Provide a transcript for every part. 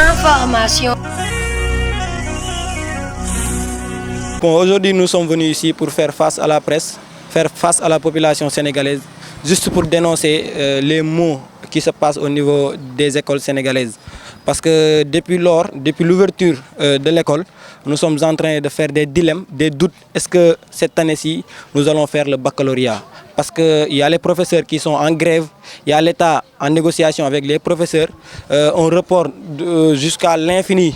Information. Bon, aujourd'hui, nous sommes venus ici pour faire face à la presse, faire face à la population sénégalaise, juste pour dénoncer les maux qui se passent au niveau des écoles sénégalaises. Parce que depuis l'ouverture de l'école, nous sommes en train de faire des dilemmes, des doutes. Est-ce que cette année-ci, nous allons faire le baccalauréat? Parce qu'il y a les professeurs qui sont en grève, il y a l'État en négociation avec les professeurs. On reporte jusqu'à l'infini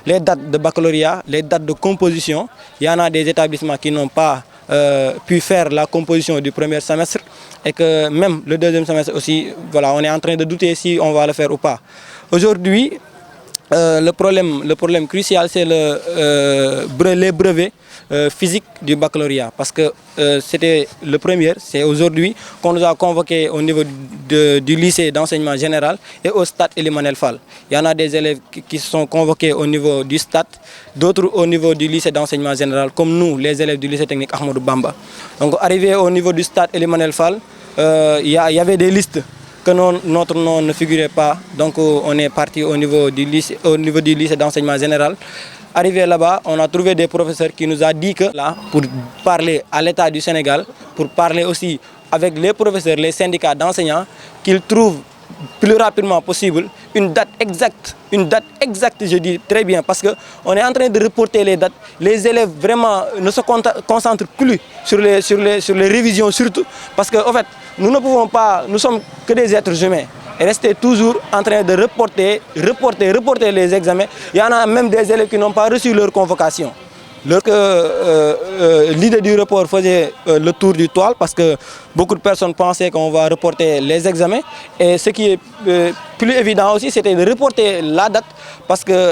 les dates de baccalauréat, les dates de composition. Il y en a des établissements qui n'ont pas pu faire la composition du premier semestre et que même le deuxième semestre aussi, voilà, on est en train de douter si on va le faire ou pas. Aujourd'hui, le problème crucial, c'est les brevets physiques du baccalauréat. Parce que c'était le premier, c'est aujourd'hui qu'on nous a convoqués au niveau du lycée d'enseignement général et au stade Elimanel Fall. Il y en a des élèves qui sont convoqués au niveau du stade, d'autres au niveau du lycée d'enseignement général, comme nous, les élèves du lycée technique Ahmadou Bamba. Donc arrivé au niveau du stade Elimanel Fall, il y avait des listes que notre nom ne figurait pas. Donc on est parti au niveau du lycée d'enseignement général. Arrivé là-bas, on a trouvé des professeurs qui nous ont dit que là, pour parler à l'État du Sénégal, pour parler aussi avec les professeurs, les syndicats d'enseignants, qu'ils trouvent plus rapidement possible une date exacte, je dis très bien, parce qu'on est en train de reporter les dates. Les élèves vraiment ne se concentrent plus sur les révisions surtout, parce qu'en fait, nous ne pouvons pas, nous sommes que des êtres humains, et rester toujours en train de reporter les examens. Il y en a même des élèves qui n'ont pas reçu leur convocation. L'idée du report faisait le tour du toile parce que beaucoup de personnes pensaient qu'on va reporter les examens. Et ce qui est plus évident aussi, c'était de reporter la date,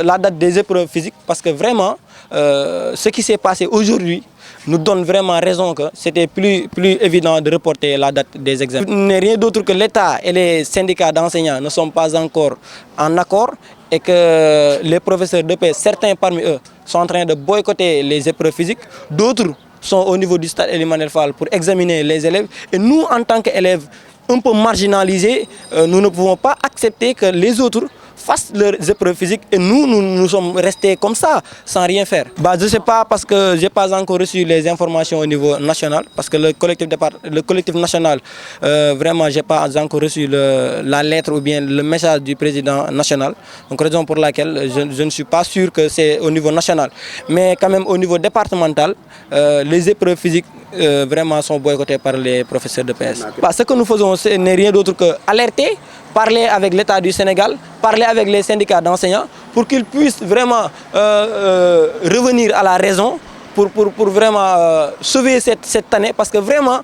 la date des épreuves physiques, parce que vraiment, ce qui s'est passé aujourd'hui nous donne vraiment raison que c'était plus évident de reporter la date des examens. Il n'est rien d'autre que l'État et les syndicats d'enseignants ne sont pas encore en accord et que les professeurs de paix, certains parmi eux, sont en train de boycotter les épreuves physiques. D'autres sont au niveau du stade Elimanel Fall pour examiner les élèves. Et nous, en tant qu'élèves un peu marginalisés, nous ne pouvons pas accepter que les autres fassent leurs épreuves physiques et nous sommes restés comme ça, sans rien faire. Je ne sais pas parce que je n'ai pas encore reçu les informations au niveau national, parce que le collectif national, vraiment, je n'ai pas encore reçu la lettre ou bien le message du président national. Donc, raison pour laquelle je ne suis pas sûr que c'est au niveau national. Mais quand même, au niveau départemental, les épreuves physiques vraiment sont boycottées par les professeurs de PS. Ce que nous faisons, ce n'est rien d'autre qu'alerter, parler avec l'État du Sénégal, parler avec les syndicats d'enseignants pour qu'ils puissent vraiment revenir à la raison pour vraiment sauver cette année. Parce que vraiment,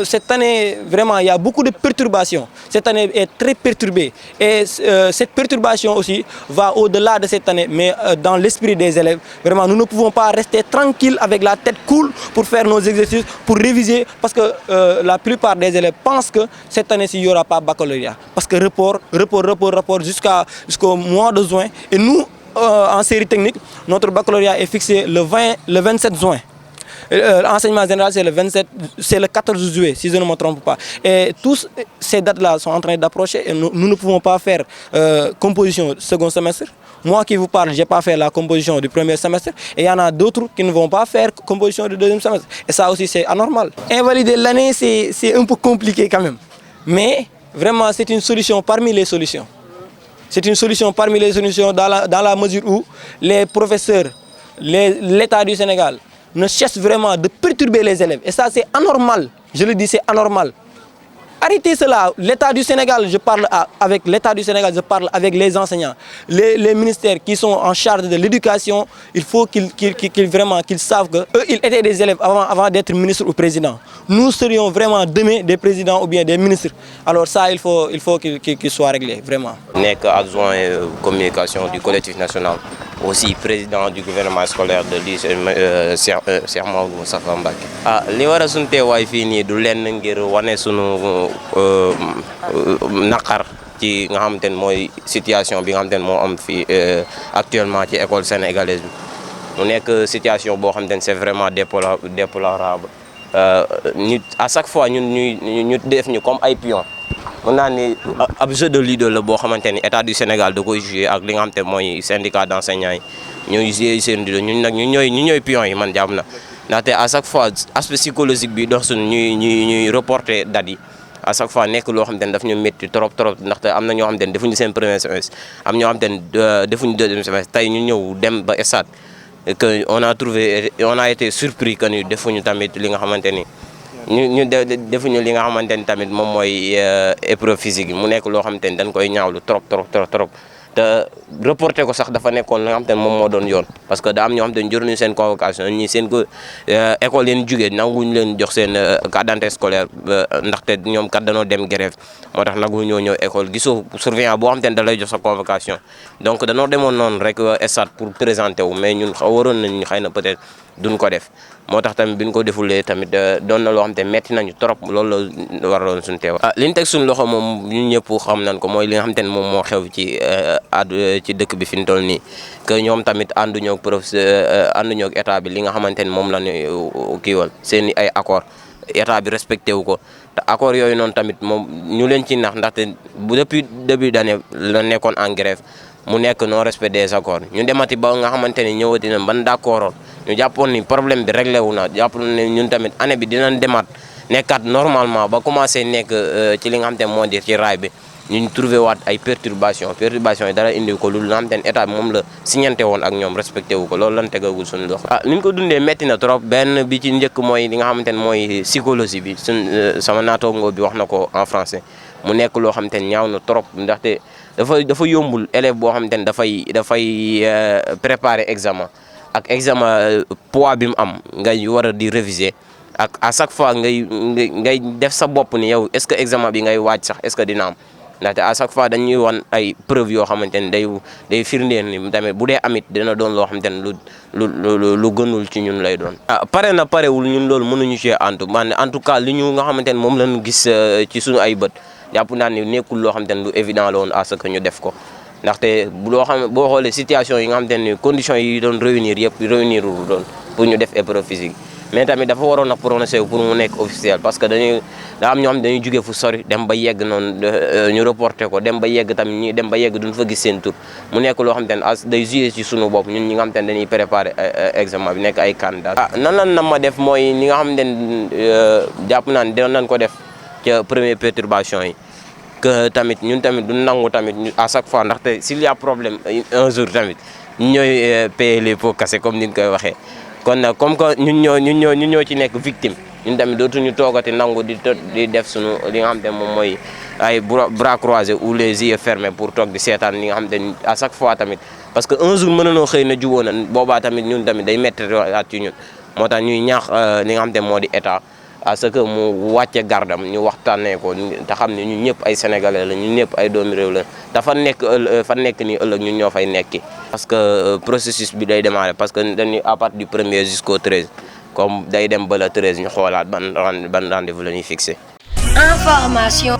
cette année, vraiment, il y a beaucoup de perturbations. Cette année est très perturbée. Et cette perturbation aussi va au-delà de cette année, mais dans l'esprit des élèves. Vraiment, nous ne pouvons pas rester tranquilles avec la tête cool pour faire nos exercices, pour réviser, parce que la plupart des élèves pensent que cette année-ci, il n'y aura pas baccalauréat. Parce que report jusqu'au mois de juin. Et nous, en série technique, notre baccalauréat est fixé le 27 juin. L'enseignement général, c'est le 14 juillet, si je ne me trompe pas. Et toutes ces dates-là sont en train d'approcher et nous ne pouvons pas faire composition du second semestre. Moi qui vous parle, je n'ai pas fait la composition du premier semestre et il y en a d'autres qui ne vont pas faire composition du deuxième semestre. Et ça aussi, c'est anormal. Invalider l'année, c'est un peu compliqué quand même. Mais vraiment, c'est une solution parmi les solutions. C'est une solution parmi les solutions dans la mesure où les professeurs, l'État du Sénégal ne cesse vraiment de perturber les élèves. Et ça, c'est anormal. Je le dis, c'est anormal. Arrêtez cela. L'État du Sénégal, je parle avec l'État du Sénégal, je parle avec les enseignants. Les ministères qui sont en charge de l'éducation, il faut qu'ils savent qu'eux, ils étaient des élèves avant d'être ministres ou présidents. Nous serions vraiment demain des présidents ou bien des ministres. Alors ça, il faut qu'il soit réglé, vraiment. Nek adjoint communication du collectif national, aussi président du gouvernement scolaire de lycée Cheikh Mamadou Moustapha Mbacké. Li wara sun teewaay fii nii du lenn ngir wane sunu naqar ci nga xamante ne mooy situation bi nga xamante ne moo am fii actuellement ci école sénégalaise bi mu nekk situation boo xamante ne c'est vraiment déplorable à chaque fois ñu def ñu comme ay pion mën naa ni ab jeu de leader la boo xamante ni état du Sénégal da koy joué ak li nga xamante mooy syndicat d'enseignants yi ñooy joué seen leader ñun nag ñu ñooy pion yi man jàpp na ndaxte à chaque fois aspect psychologique bi dox suñu ñuy reporter date yi à chaque fois nekk loo xamante ni daf ñu métti trop ndaxte am na ñoo xamante ni defuñu seen premier semestre am ñoo xamante ni defuñu deuxième semestre tey ñu ñëw dem ba stade que on a été surpris que ni defuñu tamit li nga xamante ni defuñu li nga xamante ni tamit moom mooy épreuve physique yi mu nekk loo xamante ni dañ koy ñaawlu trop te reporté ko sax dafa nekkoon li nga xamante ni moom moo doon yoon parce que da am ñoo xamante ni jor nañu seen convocation ñi seen ko école leen jugee nanguñu leen jox seen carte d'identité scolaire ndaxte ñoom kat danoo dem grève moo tax nangu ñoo ñëw école gisoo surveillant boo xamante ni da lay jox sa convocation donc danoo demoon noonu rek stade pour présenter wu mais ñun waroon nañ xëy na peut-être duñ ko def moo tax tamit bi ñu ko defulee tamit doon na loo xam te metti nañu trop loolu la waraloon suñu teew li ñu teg suñu loxo moom ñun ñëpp xam nañ ko mooy li nga xam te ne moom moo xew ci dëkk bi fi ñu toll nii que ñoom tamit ànduñoo ak professeur ànduñoo ak état bi li nga xamante ni moom la ñu kiiwal seen ay accord état bi respecté wu ko te accord yooyu noonu tamit moom ñu leen ci nax ndaxte bu depuis début d'année la nekkoon en grève mu nekk non respect des accords ñu demati ba nga xamante ni ñëwati na ban d'accordoon ñu jàppoon ni problème bi réglé wu na jàppoon ne ñun tamit année bi dinañ demaat nekkaat normalement ba commencé nekk ci li nga xamante ne moo di ci raay bi ñu trouvé waat ay perturbation yi dara indi ko lu nga xamante ne état bi moom la signante woon ak ñoom respecté wu ko loolu lan tegagul suñu loxo. ni ñu ko dundee métti na trop benn bi ci njëkk mooy li nga xamante ne mooy psychologie bi sama naataango bi wax na ko en français mu nekk loo xamante ne ñaaw na trop ndaxte dafa yombul élève boo xamante ne dafay préparer examen ak examen poids bi mu am ngay war a di réviser ak à chaque fois ngay def sa bopp ni yow est-ce que examen bi ngay waaj sax est-ce que dina am ndaxte à chaque fois dañuy wan ay preuves yoo xamante ne day firndeel ni tamit bu dee amit dina doon loo xamante ne lu gënul ci ñun lay doon. parewul ñun loolu mënuñu ci antu man en tout cas li ñu nga xamante ne moom lañu gis ci suñu ay bët jàpp naa ni nekkul loo xamante ne lu évident la woon à ce que ñu def ko. ndaxte boo xoolee situation yi nga xamante ne conditions yi doon réunir yëpp réunir wu doon pour ñu def épreuve physique mais tamit dafa waroon a prononcé pour mu nekk officiel parce que daa am ñoo xam dañuy jóge fu sori dem ba yegg noonu ñu reporté ko dem ba yegg tamit ñi dem ba yegg duñ fa gis seen tur mu nekk loo xamante ne day joué ci sunu bopp ñun ñi nga xamante ne dañuy préparé examen bi nekk ay candidat nan lan na ma def mooy ñi nga xamante ne jàpp naa ne doon nañ ko def ca première perturbation yi que tamit ñun tamit du nangu tamit à chaque fois ndaxte s'il y a problème un jour tamit ñu ñooy payer les pots cassés comme ni ñu koy waxee kon nag comme que ñun ñoo ci nekk victime ñun tamit dootuñu toogati nangu di def suñu li nga xam te moom mooy ay bras croisés ou les yeux fermés pour toog di seetaan li nga xam te à chaque fois tamit parce que un jour mën nañoo xëy na jubóo na boobaa tamit ñun tamit day métti at ci ñun moo tax ñuy ñaax li nga xam te moo di état à ce que mu wàcce gardam ñu waxtaanee ko te xam ne ñun ñëpp ay sénégalais la ñun ñëpp ay doomi réew la dafa nekk nii ëllëg ñun ñoo fay nekki parce que processus bi day démarrer parce que dañuy à partir du 1er jusqu'au 13 comme day dem ba le 13 ñu xoolaat ban rendez-vous la ñuy fixé. Information.